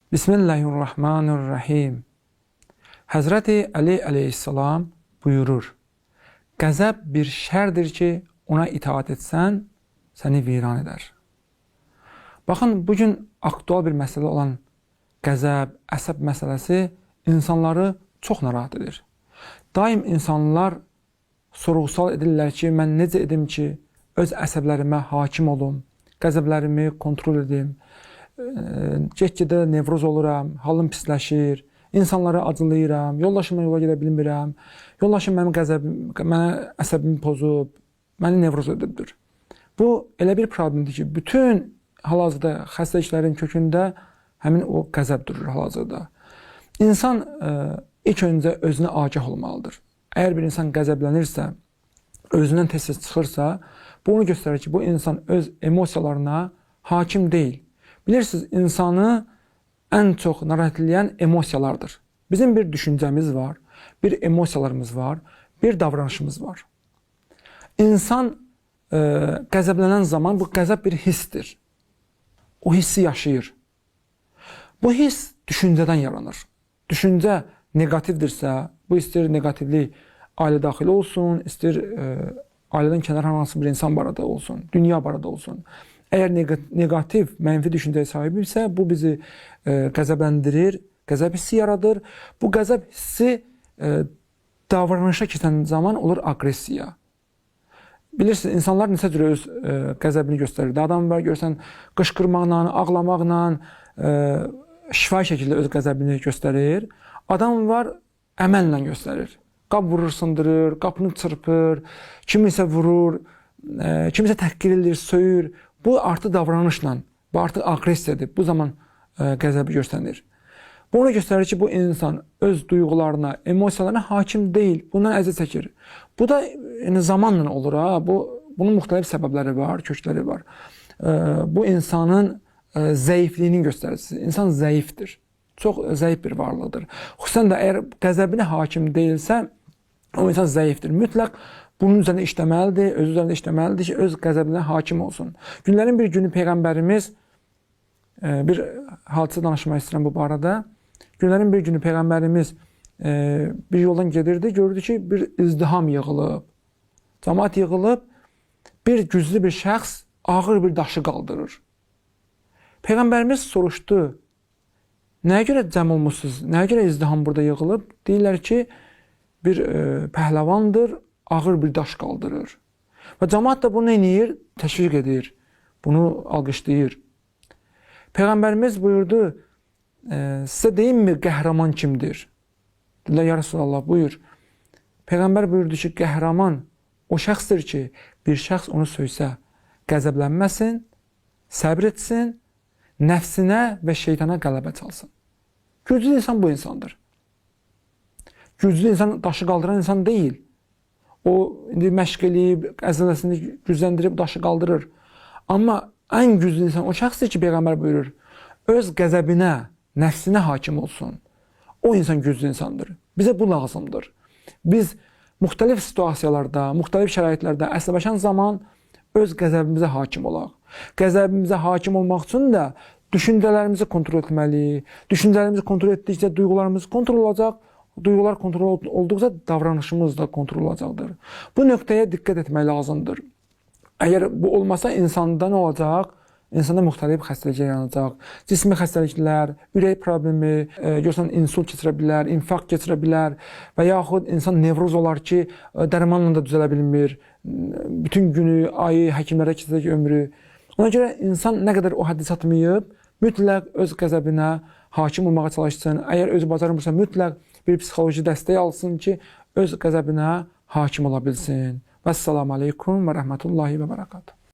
Bismillahirrahmanirrahim. Həzrəti Ali aleyhissalam buyurur, qəzəb bir şərdir ki, ona itaat etsən, səni viran edər. Baxın, bugün aktual bir məsələ olan qəzəb, əsəb məsələsi insanları çox narahat edir. Daim insanlar sorğusal edirlər ki, mən necə edim ki, öz əsəblərimə hakim olum, qəzəblərimi kontrol edim, get-gedə nevroz oluram, halım pisləşir, insanlara acılayıram, yoldaşımla yola gedə bilmirəm, yoldaşım mənə əsəbimi pozub, məni nevroz edibdir. Bu, elə bir problemdir ki, bütün hal-hazırda xəstəliklərin kökündə həmin o qəzəb durur hal-hazırda. İnsan ilk öncə özünə agah olmalıdır. Əgər bir insan qəzəblənirsə, özündən tez-tez çıxırsa, bu onu göstərir ki, bu insan öz emosiyalarına hakim deyil. Bilirsiniz, insanı ən çox narahat edən emosiyalardır. Bizim bir düşüncəmiz var, bir emosiyalarımız var, bir davranışımız var. İnsan qəzəblənən zaman bu qəzəb bir hissdir. O hissi yaşayır. Bu hiss düşüncədən yaranır. Düşüncə negativdirsə, bu istir negativlik ailə daxili olsun, istir ailədən kənar hansı bir insan barədə olsun, dünya barədə olsun. Əgər negativ, mənfi düşüncəyə sahibdirsə, bu bizi qəzəbləndirir, qəzəb hissi yaradır. Bu qəzəb hissi davranışa keçən zaman olur aqressiya. Bilirsiniz, insanlar neçə cür öz qəzəbini göstərir. Adam var, görsən, qışqırmaqla, ağlamaqla, şifahi şəkildə öz qəzəbini göstərir. Adam var, əməllə göstərir. Qab vurur, sındırır, qapını çırpır, kimisə vurur, kimisə təhqir edir, söyür. Bu artıq davranışla, bu artıq aqressiyadır. Bu zaman qəzəbi göstərir. Bu ona göstərir ki, bu insan öz duyğularına, emosiyalarına hakim deyil. Bundan əziyyət çəkir. Bu da zamanla olur. Bunun müxtəlif səbəbləri var, kökləri var. Bu insanın zəifliyinin göstəricisi. İnsan zəifdir. Çox zəif bir varlıqdır. Xüsusən də əgər qəzəbinə hakim deyilsə, o insan zəifdir. Mütləq bunun üzərində işləməlidir, öz üzərində işləməlidir ki, öz qəzəbinə hakim olsun. Günlərin bir günü Peyğəmbərimiz, bir hadisə danışmaq istəyirəm bu barədə. Günlərin bir günü Peyğəmbərimiz bir yoldan gedirdi, gördü ki, bir izdiham yığılıb, cəmaət yığılıb, bir güclü bir şəxs ağır bir daşı qaldırır. Peyğəmbərimiz soruşdu, nəyə görə cəm olmuşsunuz, nəyə görə izdiham burada yığılıb? Deyirlər ki, bir pəhləvandır, ağır bir daş qaldırır. Və cəmaət də bunu eləyir, təşviq edir, bunu alqışlayır. Peyğəmbərimiz buyurdu, sizə deyimmi qəhrəman kimdir? Dedilər, ya Rasulallah, buyur. Peyğəmbər buyurdu ki, qəhrəman o şəxsdir ki, bir şəxs onu söysə, qəzəblənməsin, səbr etsin, nəfsinə və şeytana qələbə çalsın. Güclü insan bu insandır. Güclü insan daşı qaldıran insan deyil. O, indi məşq eləyib, əzələsini gücləndirib, daşı qaldırır. Amma ən güclü insan o şəxsdir ki, Peyğəmbər buyurur, öz qəzəbinə, nəfsinə hakim olsun. O insan güclü insandır. Bizə bu lazımdır. Biz müxtəlif situasiyalarda, müxtəlif şəraitlərdə əsəbləşən zaman öz qəzəbimizə hakim olaq. Qəzəbimizə hakim olmaq üçün də düşüncələrimizi kontrol etməliyik. Düşüncələrimizi kontrol etdikcə duyğularımız kontrol olacaq. Duyğular kontrol olduqca davranışımız da kontrol olacaqdır. Bu nöqtəyə diqqət etmək lazımdır. Əgər bu olmasa insanda nə olacaq? İnsanda müxtəlif xəstəliklər yaranacaq. Cismi xəstəliklər, ürək problemi, görsən insult keçirə bilər, infarkt keçirə bilər və yaxud insan nevroz olar ki, dərmanla da düzələ bilmir. Bütün günü, ayı həkimlərə keçəcək ömrü. Ona görə insan nə qədər o həddə çatmayıb, mütləq öz qəzəbinə hakim olmağa çalışsın. Əgər özü bacarmırsa, mütləq bir psixoloji dəstək alsın ki, öz qəzəbinə hakim ola bilsin. Vəssalamu aleykum və rəhmətullahi və bərəkatuhu.